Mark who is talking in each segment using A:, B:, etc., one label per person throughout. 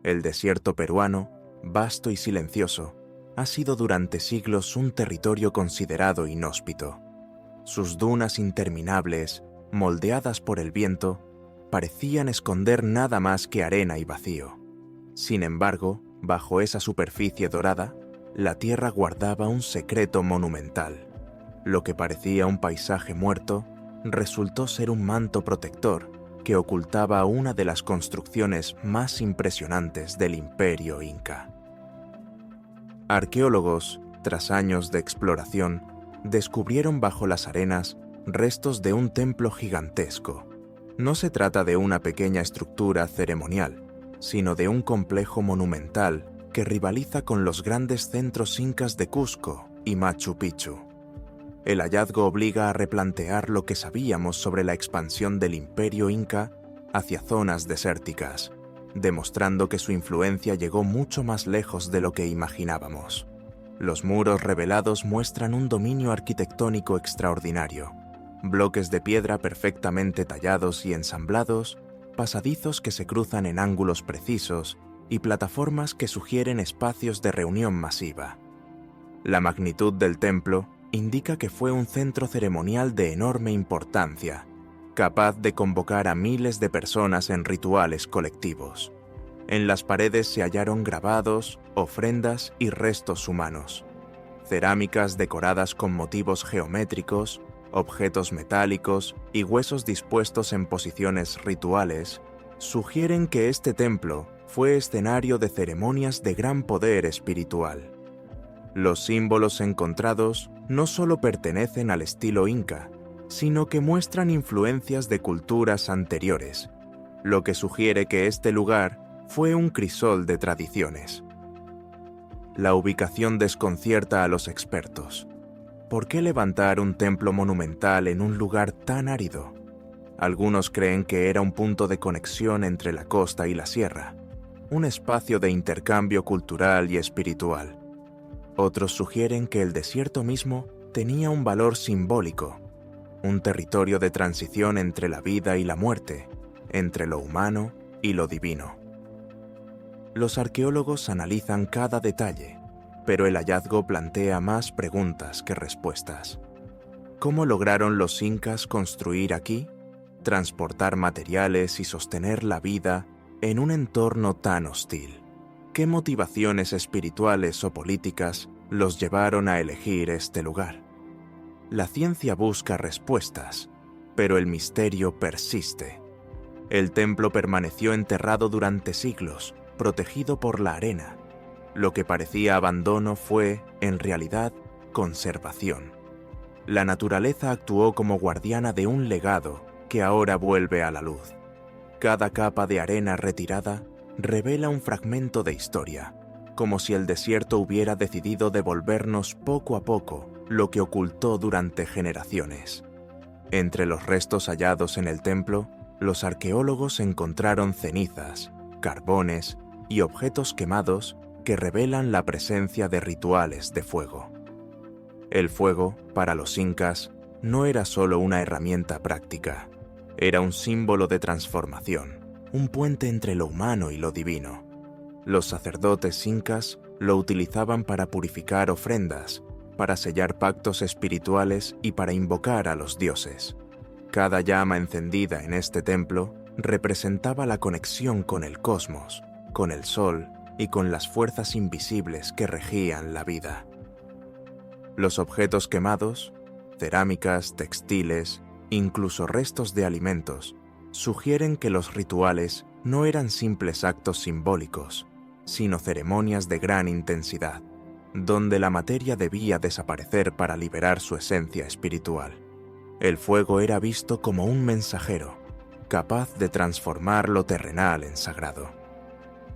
A: El desierto peruano, vasto y silencioso, ha sido durante siglos un territorio considerado inhóspito. Sus dunas interminables, moldeadas por el viento, parecían esconder nada más que arena y vacío. Sin embargo, bajo esa superficie dorada, la tierra guardaba un secreto monumental. Lo que parecía un paisaje muerto resultó ser un manto protector que ocultaba una de las construcciones más impresionantes del Imperio Inca. Arqueólogos, tras años de exploración, descubrieron bajo las arenas restos de un templo gigantesco. No se trata de una pequeña estructura ceremonial, sino de un complejo monumental que rivaliza con los grandes centros incas de Cusco y Machu Picchu. El hallazgo obliga a replantear lo que sabíamos sobre la expansión del Imperio Inca hacia zonas desérticas, demostrando que su influencia llegó mucho más lejos de lo que imaginábamos. Los muros revelados muestran un dominio arquitectónico extraordinario. Bloques de piedra perfectamente tallados y ensamblados, pasadizos que se cruzan en ángulos precisos y plataformas que sugieren espacios de reunión masiva. La magnitud del templo indica que fue un centro ceremonial de enorme importancia, capaz de convocar a miles de personas en rituales colectivos. En las paredes se hallaron grabados, ofrendas y restos humanos, cerámicas decoradas con motivos geométricos, objetos metálicos y huesos dispuestos en posiciones rituales, sugieren que este templo fue escenario de ceremonias de gran poder espiritual. Los símbolos encontrados no solo pertenecen al estilo inca, sino que muestran influencias de culturas anteriores, lo que sugiere que este lugar fue un crisol de tradiciones. La ubicación desconcierta a los expertos. ¿Por qué levantar un templo monumental en un lugar tan árido? Algunos creen que era un punto de conexión entre la costa y la sierra, un espacio de intercambio cultural y espiritual. Otros sugieren que el desierto mismo tenía un valor simbólico, un territorio de transición entre la vida y la muerte, entre lo humano y lo divino. Los arqueólogos analizan cada detalle, pero el hallazgo plantea más preguntas que respuestas. ¿Cómo lograron los incas construir aquí, transportar materiales y sostener la vida en un entorno tan hostil? ¿Qué motivaciones espirituales o políticas los llevaron a elegir este lugar? La ciencia busca respuestas, pero el misterio persiste. El templo permaneció enterrado durante siglos, protegido por la arena. Lo que parecía abandono fue, en realidad, conservación. La naturaleza actuó como guardiana de un legado que ahora vuelve a la luz. Cada capa de arena retirada revela un fragmento de historia, como si el desierto hubiera decidido devolvernos poco a poco lo que ocultó durante generaciones. Entre los restos hallados en el templo, los arqueólogos encontraron cenizas, carbones y objetos quemados que revelan la presencia de rituales de fuego. El fuego, para los incas, no era solo una herramienta práctica, era un símbolo de transformación, un puente entre lo humano y lo divino. Los sacerdotes incas lo utilizaban para purificar ofrendas, para sellar pactos espirituales y para invocar a los dioses. Cada llama encendida en este templo representaba la conexión con el cosmos, con el sol y con las fuerzas invisibles que regían la vida. Los objetos quemados, cerámicas, textiles, incluso restos de alimentos, sugieren que los rituales no eran simples actos simbólicos, sino ceremonias de gran intensidad, donde la materia debía desaparecer para liberar su esencia espiritual. El fuego era visto como un mensajero, capaz de transformar lo terrenal en sagrado.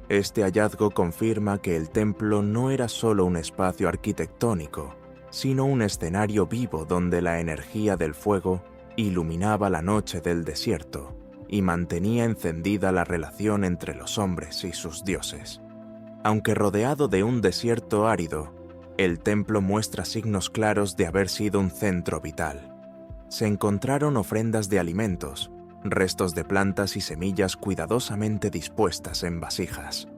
A: Este hallazgo confirma que el templo no era solo un espacio arquitectónico, sino un escenario vivo donde la energía del fuego iluminaba la noche del desierto y mantenía encendida la relación entre los hombres y sus dioses. Aunque rodeado de un desierto árido, el templo muestra signos claros de haber sido un centro vital. Se encontraron ofrendas de alimentos, restos de plantas y semillas cuidadosamente dispuestas en vasijas.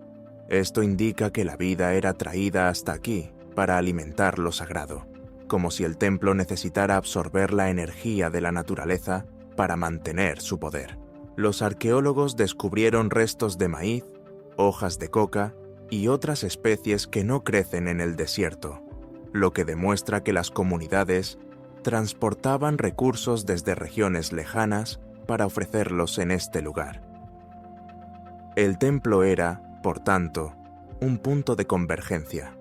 A: Esto indica que la vida era traída hasta aquí para alimentar lo sagrado, como si el templo necesitara absorber la energía de la naturaleza para mantener su poder. Los arqueólogos descubrieron restos de maíz, hojas de coca y otras especies que no crecen en el desierto, lo que demuestra que las comunidades transportaban recursos desde regiones lejanas para ofrecerlos en este lugar. El templo era, por tanto, un punto de convergencia.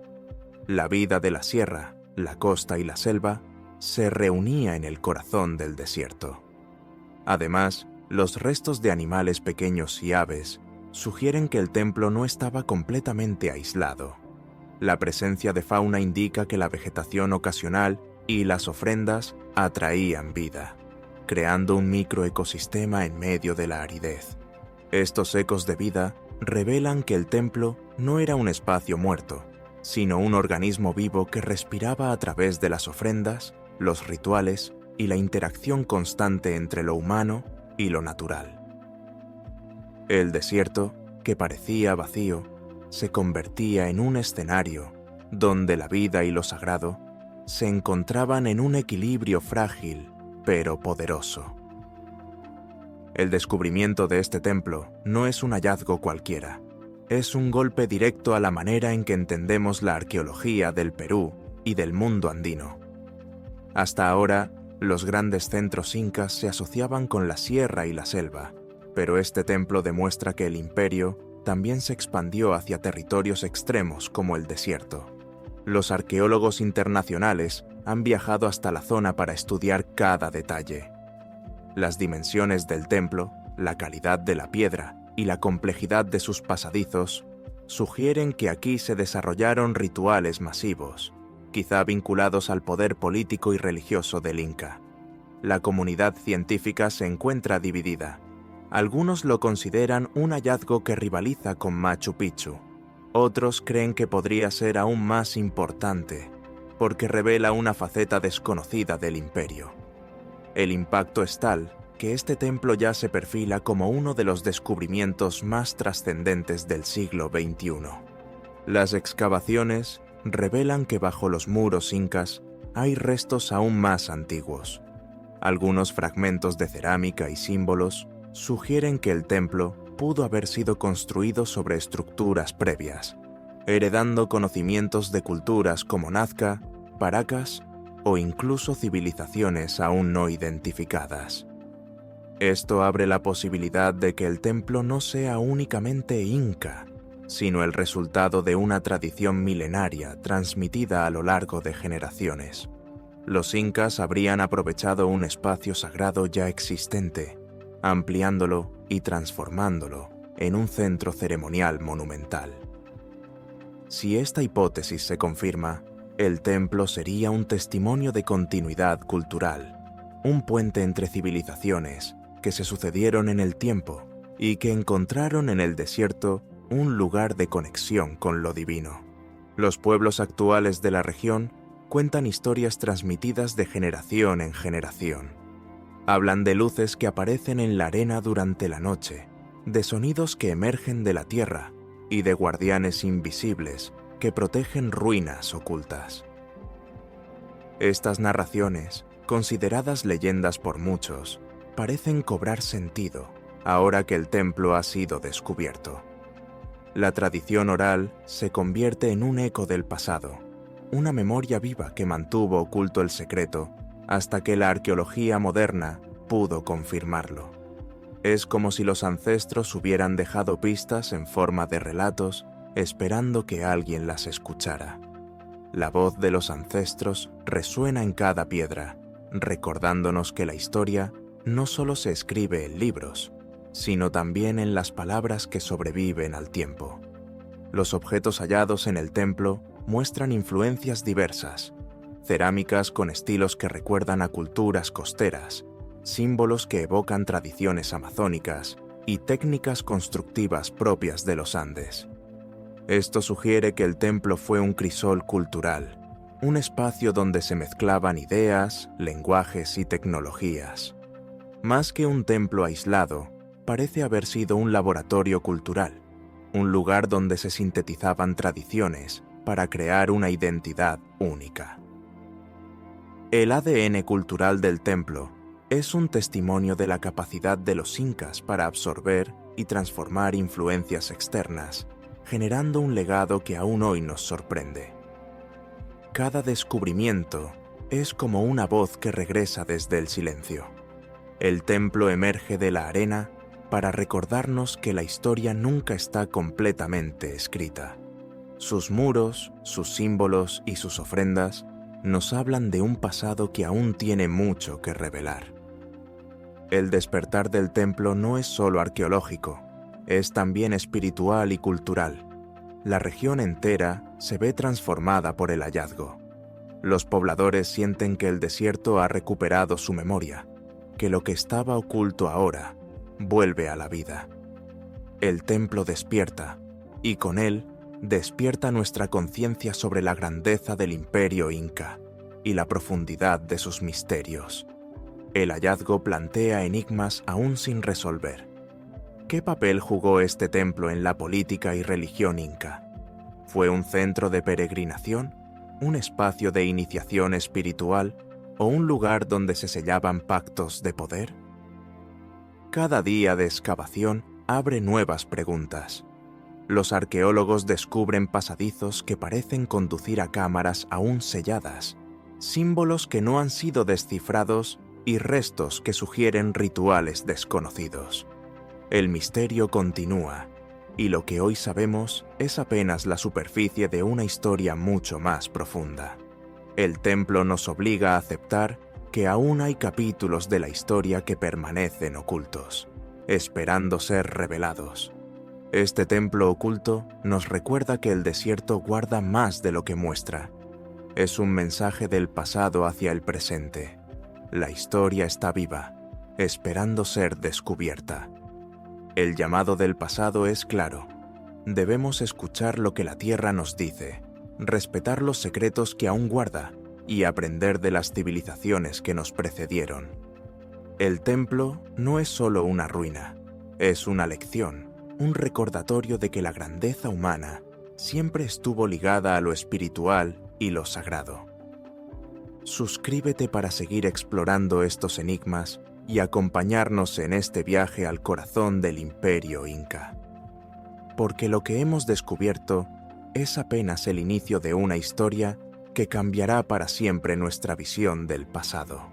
A: La vida de la sierra, la costa y la selva se reunía en el corazón del desierto. Además, los restos de animales pequeños y aves sugieren que el templo no estaba completamente aislado. La presencia de fauna indica que la vegetación ocasional y las ofrendas atraían vida, creando un microecosistema en medio de la aridez. Estos ecos de vida revelan que el templo no era un espacio muerto, sino un organismo vivo que respiraba a través de las ofrendas, los rituales y la interacción constante entre lo humano y lo natural. El desierto, que parecía vacío, se convertía en un escenario donde la vida y lo sagrado se encontraban en un equilibrio frágil pero poderoso. El descubrimiento de este templo no es un hallazgo cualquiera, es un golpe directo a la manera en que entendemos la arqueología del Perú y del mundo andino. Hasta ahora, los grandes centros incas se asociaban con la sierra y la selva, pero este templo demuestra que el imperio también se expandió hacia territorios extremos como el desierto. Los arqueólogos internacionales han viajado hasta la zona para estudiar cada detalle. Las dimensiones del templo, la calidad de la piedra y la complejidad de sus pasadizos sugieren que aquí se desarrollaron rituales masivos, quizá vinculados al poder político y religioso del Inca. La comunidad científica se encuentra dividida. Algunos lo consideran un hallazgo que rivaliza con Machu Picchu. Otros creen que podría ser aún más importante, porque revela una faceta desconocida del imperio. El impacto es tal que este templo ya se perfila como uno de los descubrimientos más trascendentes del siglo XXI. Las excavaciones revelan que bajo los muros incas hay restos aún más antiguos. Algunos fragmentos de cerámica y símbolos sugieren que el templo pudo haber sido construido sobre estructuras previas, heredando conocimientos de culturas como Nazca, Paracas o incluso civilizaciones aún no identificadas. Esto abre la posibilidad de que el templo no sea únicamente inca, sino el resultado de una tradición milenaria transmitida a lo largo de generaciones. Los incas habrían aprovechado un espacio sagrado ya existente, ampliándolo y transformándolo en un centro ceremonial monumental. Si esta hipótesis se confirma, el templo sería un testimonio de continuidad cultural, un puente entre civilizaciones que se sucedieron en el tiempo y que encontraron en el desierto un lugar de conexión con lo divino. Los pueblos actuales de la región cuentan historias transmitidas de generación en generación. Hablan de luces que aparecen en la arena durante la noche, de sonidos que emergen de la tierra y de guardianes invisibles que protegen ruinas ocultas. Estas narraciones, consideradas leyendas por muchos, parecen cobrar sentido ahora que el templo ha sido descubierto. La tradición oral se convierte en un eco del pasado, una memoria viva que mantuvo oculto el secreto hasta que la arqueología moderna pudo confirmarlo. Es como si los ancestros hubieran dejado pistas en forma de relatos, esperando que alguien las escuchara. La voz de los ancestros resuena en cada piedra, recordándonos que la historia no solo se escribe en libros, sino también en las palabras que sobreviven al tiempo. Los objetos hallados en el templo muestran influencias diversas: cerámicas con estilos que recuerdan a culturas costeras, símbolos que evocan tradiciones amazónicas y técnicas constructivas propias de los Andes. Esto sugiere que el templo fue un crisol cultural, un espacio donde se mezclaban ideas, lenguajes y tecnologías. Más que un templo aislado, parece haber sido un laboratorio cultural, un lugar donde se sintetizaban tradiciones para crear una identidad única. El ADN cultural del templo es un testimonio de la capacidad de los incas para absorber y transformar influencias externas, generando un legado que aún hoy nos sorprende. Cada descubrimiento es como una voz que regresa desde el silencio. El templo emerge de la arena para recordarnos que la historia nunca está completamente escrita. Sus muros, sus símbolos y sus ofrendas nos hablan de un pasado que aún tiene mucho que revelar. El despertar del templo no es solo arqueológico, es también espiritual y cultural. La región entera se ve transformada por el hallazgo. Los pobladores sienten que el desierto ha recuperado su memoria, que lo que estaba oculto ahora vuelve a la vida. El templo despierta, y con él despierta nuestra conciencia sobre la grandeza del imperio inca y la profundidad de sus misterios. El hallazgo plantea enigmas aún sin resolver. ¿Qué papel jugó este templo en la política y religión inca? ¿Fue un centro de peregrinación, un espacio de iniciación espiritual o un lugar donde se sellaban pactos de poder? Cada día de excavación abre nuevas preguntas. Los arqueólogos descubren pasadizos que parecen conducir a cámaras aún selladas, símbolos que no han sido descifrados y restos que sugieren rituales desconocidos. El misterio continúa, y lo que hoy sabemos es apenas la superficie de una historia mucho más profunda. El templo nos obliga a aceptar que aún hay capítulos de la historia que permanecen ocultos, esperando ser revelados. Este templo oculto nos recuerda que el desierto guarda más de lo que muestra. Es un mensaje del pasado hacia el presente. La historia está viva, esperando ser descubierta. El llamado del pasado es claro. Debemos escuchar lo que la tierra nos dice, respetar los secretos que aún guarda y aprender de las civilizaciones que nos precedieron. El templo no es solo una ruina, es una lección, un recordatorio de que la grandeza humana siempre estuvo ligada a lo espiritual y lo sagrado. Suscríbete para seguir explorando estos enigmas y acompañarnos en este viaje al corazón del imperio inca. Porque lo que hemos descubierto es apenas el inicio de una historia que cambiará para siempre nuestra visión del pasado.